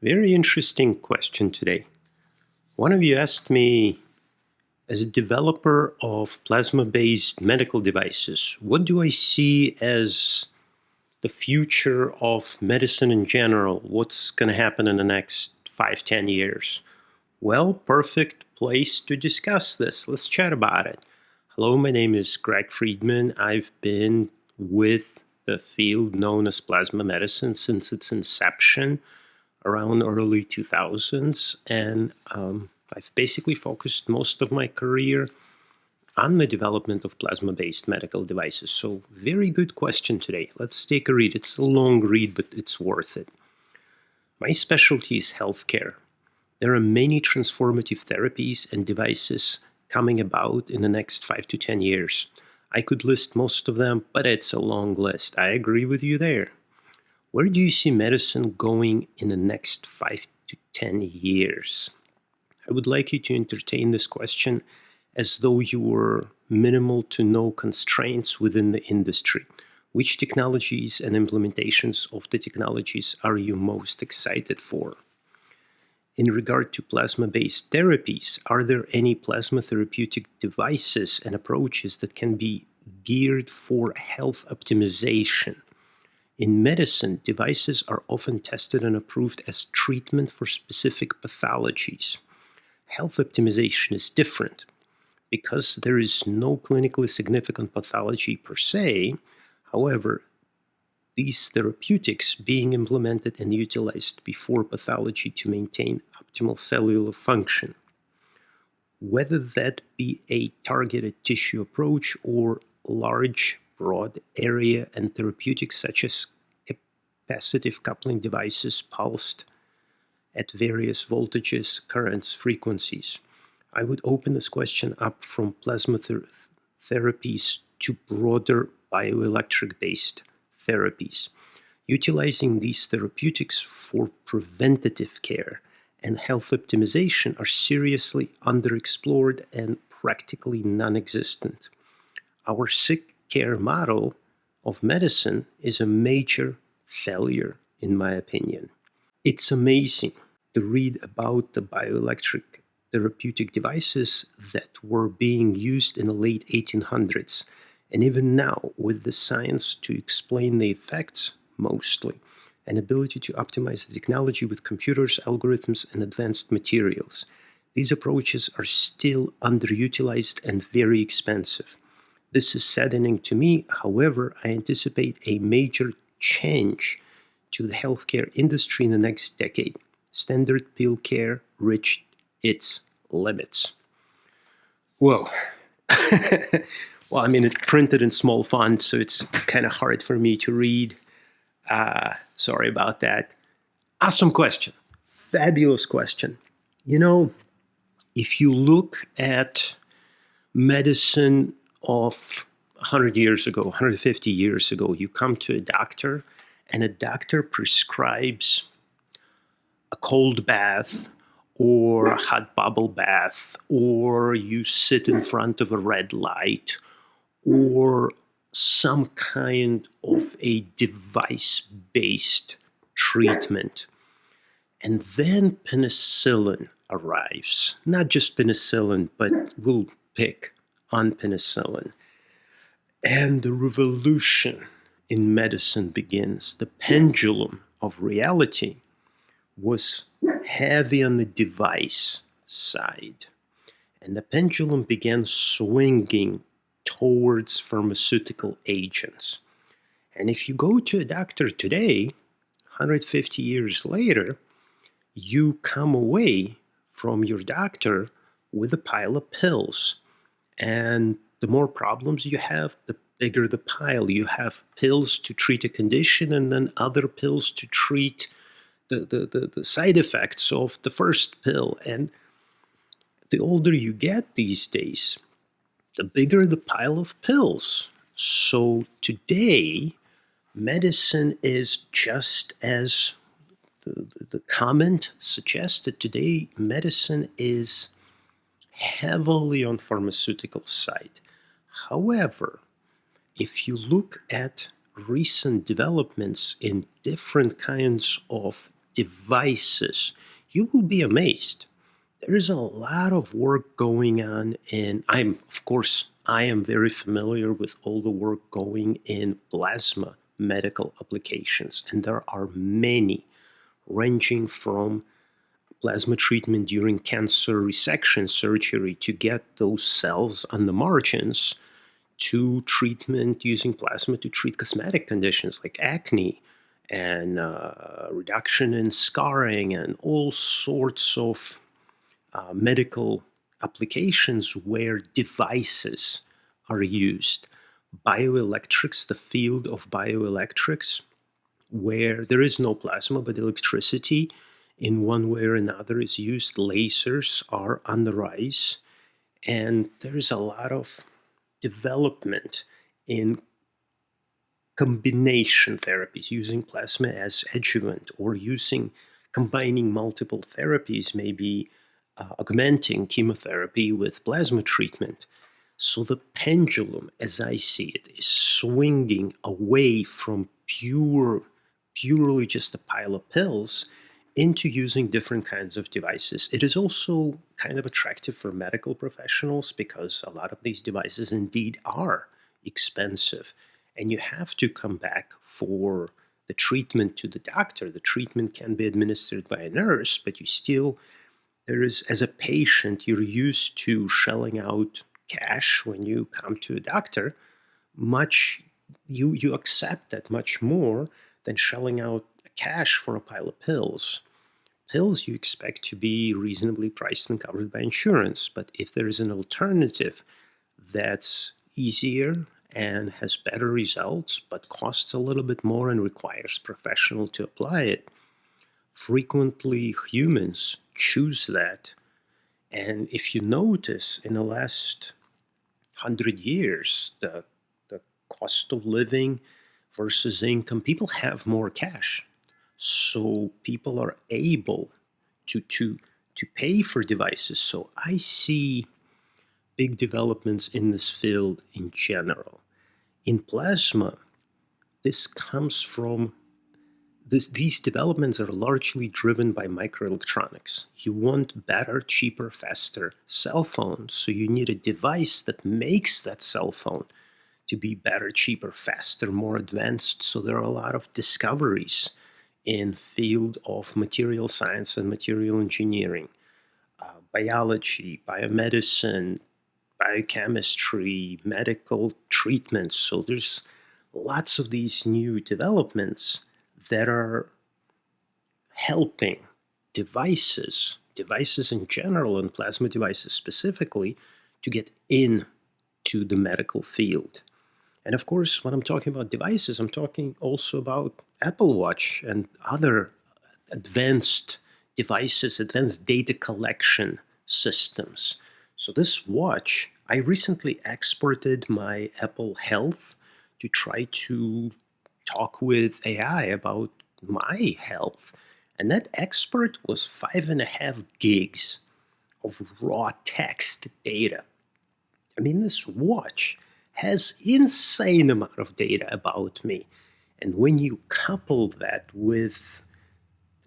Very interesting question today. One of you asked me, as a developer of plasma-based medical devices, what do I see as the future of medicine in general? What's going to happen in the next 5-10 years? Well, perfect place to discuss this. Let's chat about it. Hello, my name is Greg Friedman. I've been with the field known as plasma medicine since its inception around early 2000s, and I've basically focused most of my career on the development of plasma-based medical devices. So very good question today. Let's take a read. It's a long read, but it's worth it. My specialty is healthcare. There are many transformative therapies and devices coming about in the next 5 to 10 years. I could list most of them, but it's a long list. I agree with you there. Where do you see medicine going in the next 5 to 10 years? I would like you to entertain this question as though you were minimal to no constraints within the industry. Which technologies and implementations of the technologies are you most excited for? In regard to plasma-based therapies, are there any plasma therapeutic devices and approaches that can be geared for health optimization? In medicine, devices are often tested and approved as treatment for specific pathologies. Health optimization is different. Because there is no clinically significant pathology per se, however, these therapeutics being implemented and utilized before pathology to maintain optimal cellular function. Whether that be a targeted tissue approach or large, broad area and therapeutics such as capacitive coupling devices pulsed at various voltages, currents, frequencies. I would open this question up from plasma therapies to broader bioelectric-based therapies. Utilizing these therapeutics for preventative care and health optimization are seriously underexplored and practically non-existent. Our sick care model of medicine is a major failure, in my opinion. It's amazing to read about the bioelectric therapeutic devices that were being used in the late 1800s, and even now with the science to explain the effects mostly, and ability to optimize the technology with computers, algorithms, and advanced materials. These approaches are still underutilized and very expensive. This is saddening to me. However, I anticipate a major change to the healthcare industry in the next decade. Standard pill care reached its limits. Whoa. Well, I mean, it's printed in small font, so it's kind of hard for me to read. Sorry about that. Awesome question. Fabulous question. You know, if you look at medicine of 100 years ago, 150 years ago, you come to a doctor, and a doctor prescribes a cold bath or a hot bubble bath, or you sit in front of a red light, or some kind of a device-based treatment. And then penicillin arrives. Not just penicillin, but we'll pick on penicillin. And the revolution in medicine begins. The pendulum of reality was heavy on the device side. And the pendulum began swinging towards pharmaceutical agents. And if you go to a doctor today, 150 years later, you come away from your doctor with a pile of pills. And the more problems you have, the bigger the pile. You have pills to treat a condition and then other pills to treat the side effects of the first pill. And the older you get these days, the bigger the pile of pills. So today, medicine is just as the comment suggested. Today, medicine is heavily on pharmaceutical side. However, if you look at recent developments in different kinds of devices, you will be amazed. There is a lot of work going on, and I am very familiar with all the work going in plasma medical applications, and there are many, ranging from plasma treatment during cancer resection surgery to get those cells on the margins, to treatment using plasma to treat cosmetic conditions like acne and reduction in scarring and all sorts of medical applications where devices are used. Bioelectrics, the field of bioelectrics, where there is no plasma but electricity in one way or another is used. Lasers are on the rise, and there is a lot of development in combination therapies, using plasma as adjuvant or combining multiple therapies, maybe augmenting chemotherapy with plasma treatment. So the pendulum, as I see it, is swinging away from purely just a pile of pills into using different kinds of devices. It is also kind of attractive for medical professionals because a lot of these devices indeed are expensive, and you have to come back for the treatment to the doctor. The treatment can be administered by a nurse, but as a patient, you're used to shelling out cash when you come to a doctor. You accept that much more than shelling out cash for a pile of pills. Pills you expect to be reasonably priced and covered by insurance, but if there is an alternative that's easier and has better results but costs a little bit more and requires professional to apply it, frequently humans choose that. And if you notice, in the last 100 years, the cost of living versus income, people have more cash. So people are able to pay for devices. So I see big developments in this field in general. In plasma, this comes from these developments are largely driven by microelectronics. You want better, cheaper, faster cell phones, so you need a device that makes that cell phone to be better, cheaper, faster, more advanced. So there are a lot of discoveries in field of material science and material engineering, biology, biomedicine, biochemistry, medical treatments. So there's lots of these new developments that are helping devices in general and plasma devices specifically to get into the medical field. And of course, when I'm talking about devices, I'm talking also about Apple Watch and other advanced devices, advanced data collection systems. So this watch, I recently exported my Apple Health to try to talk with AI about my health. And that export was 5.5 gigs of raw text data. I mean, this watch has insane amount of data about me. And when you couple that with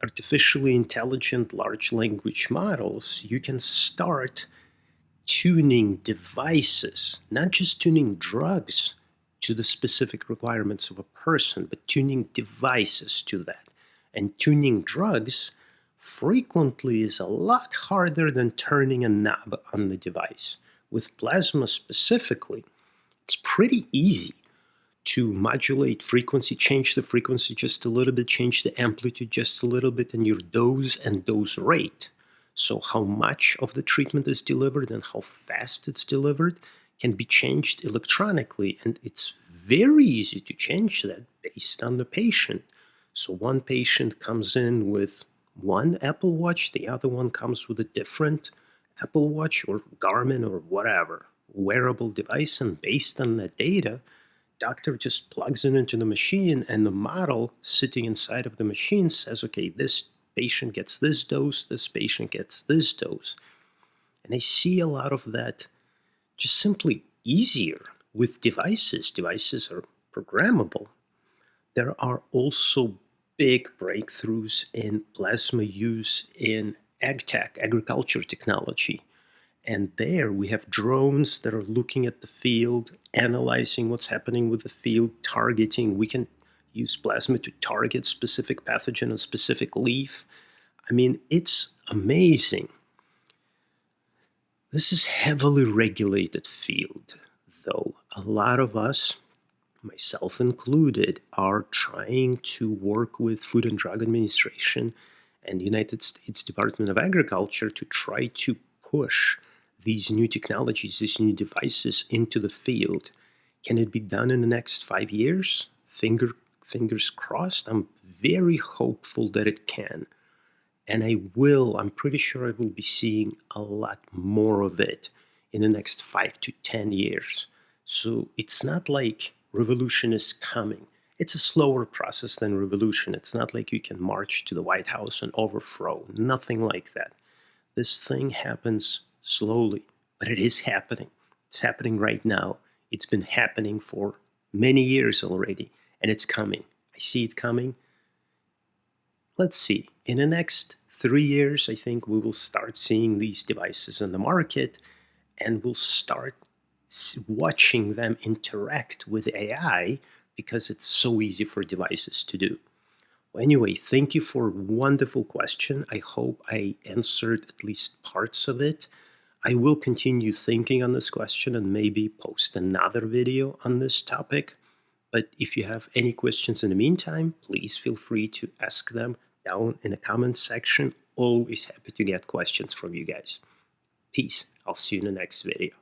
artificially intelligent large language models, you can start tuning devices, not just tuning drugs to the specific requirements of a person, but tuning devices to that. And tuning drugs frequently is a lot harder than turning a knob on the device. With plasma specifically, it's pretty easy to modulate frequency, change the frequency just a little bit, change the amplitude just a little bit, and your dose and dose rate. So how much of the treatment is delivered and how fast it's delivered can be changed electronically. And it's very easy to change that based on the patient. So one patient comes in with one Apple Watch, the other one comes with a different Apple Watch or Garmin or whatever, wearable device. And based on that data, doctor just plugs it into the machine, and the model sitting inside of the machine says, okay, this patient gets this dose, this patient gets this dose. And I see a lot of that just simply easier with devices. Devices are programmable. There are also big breakthroughs in plasma use in ag tech, agriculture technology. And there we have drones that are looking at the field, analyzing what's happening with the field, targeting. We can use plasma to target specific pathogen on specific leaf. I mean, it's amazing. This is heavily regulated field, though. A lot of us, myself included, are trying to work with Food and Drug Administration and United States Department of Agriculture to try to push these new technologies, these new devices into the field. Can it be done in the next 5 years? Fingers crossed. I'm very hopeful that it can. And I'm pretty sure I will be seeing a lot more of it in the next 5 to 10 years. So it's not like revolution is coming. It's a slower process than revolution. It's not like you can march to the White House and overthrow. Nothing like that. This thing happens slowly, but it is happening. It's happening right now. It's been happening for many years already, and it's coming. I see it coming. Let's see. In the next 3 years, I think we will start seeing these devices in the market, and we'll start watching them interact with AI because it's so easy for devices to do. Well, anyway, thank you for a wonderful question. I hope I answered at least parts of it. I will continue thinking on this question and maybe post another video on this topic. But if you have any questions in the meantime, please feel free to ask them down in the comments section. Always happy to get questions from you guys. Peace. I'll see you in the next video.